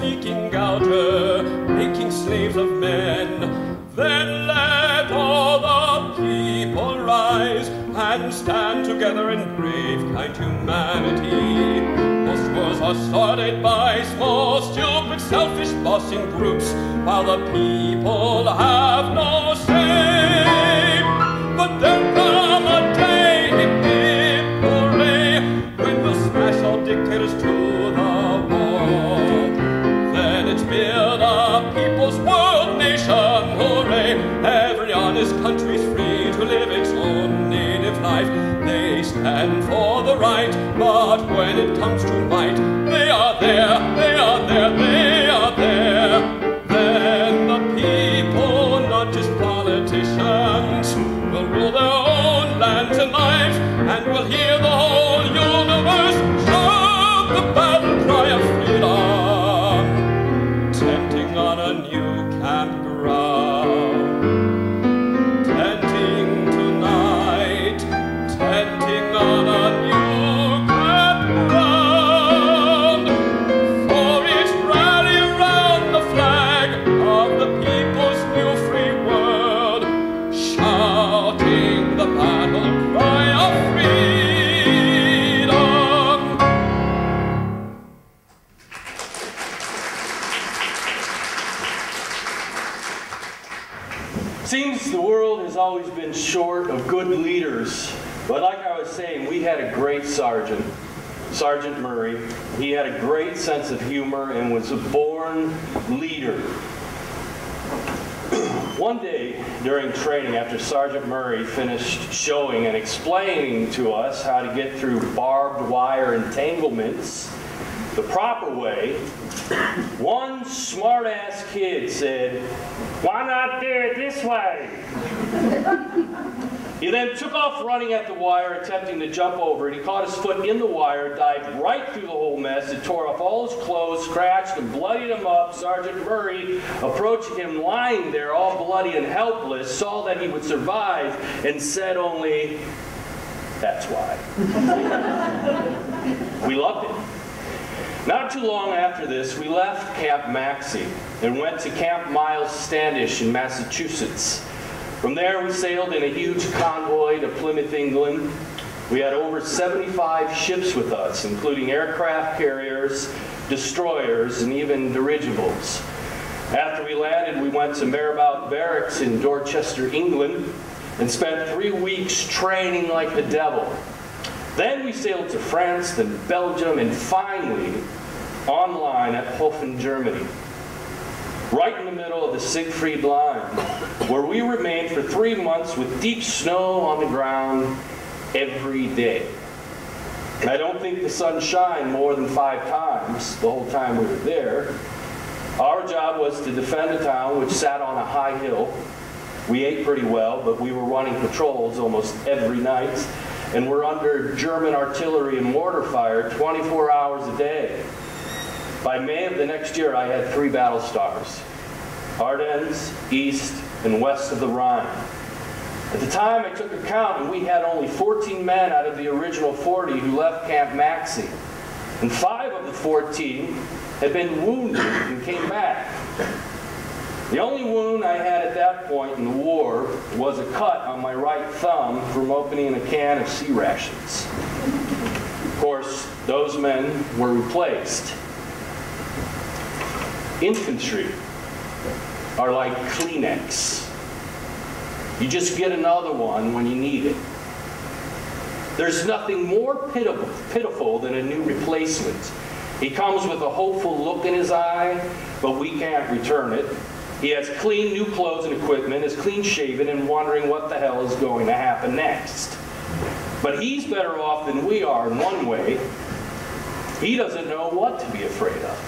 sneaking out, making slaves of men. Then let all the people rise and stand together in brave, kind humanity. Most wars are started by small, stupid, selfish bossing groups, while the people have no say. But then come a day, hooray, when we'll smash all dictators to the wall. Then it's build a people's world nation, hooray. Every honest country's free to live its own native life. They stand for the right, but when it comes to might, they are there, they are there, they are there. Then the people, not just politicians, will rule their own lands and lives, and will hear the whole universe shout the battle cry of freedom, tenting on a new campground, tenting tonight, tenting on a new campground, for each rally around the flag of the people's new free world, shouting the battle cry of freedom. Seems the world has always been short of good leaders, but like I was saying, we had a great sergeant, Sergeant Murray. He had a great sense of humor and was a born leader. One day during training, after Sergeant Murray finished showing and explaining to us how to get through barbed wire entanglements the proper way, one smart-ass kid said, "Why not do it this way?" He then took off running at the wire, attempting to jump over it. He caught his foot in the wire, dived right through the whole mess, and tore off all his clothes, scratched and bloodied him up. Sergeant Murray, approaching him lying there all bloody and helpless, saw that he would survive and said only, "That's why." We loved it. Not too long after this, we left Camp Maxey and went to Camp Miles Standish in Massachusetts. From there, we sailed in a huge convoy to Plymouth, England. We had over 75 ships with us, including aircraft carriers, destroyers, and even dirigibles. After we landed, we went to Marabout Barracks in Dorchester, England, and spent 3 weeks training like the devil. Then we sailed to France, then Belgium, and finally, online at Hofen, Germany. Right in the middle of the Siegfried Line, where we remained for 3 months with deep snow on the ground every day. And I don't think the sun shined more than 5 times the whole time we were there. Our job was to defend a town which sat on a high hill. We ate pretty well, but we were running patrols almost every night, and we're under German artillery and mortar fire 24 hours a day. By May of the next year, I had 3 battle stars: Ardennes, east, and west of the Rhine. At the time, I took a count, and we had only 14 men out of the original 40 who left Camp Maxey. And 5 of the 14 had been wounded and came back. The only wound I had at that point in the war was a cut on my right thumb from opening a can of sea rations. Of course, those men were replaced. Infantry are like Kleenex. You just get another one when you need it. There's nothing more pitiful than a new replacement. He comes with a hopeful look in his eye, but we can't return it. He has clean new clothes and equipment, is clean shaven, and wondering what the hell is going to happen next. But he's better off than we are in one way. He doesn't know what to be afraid of.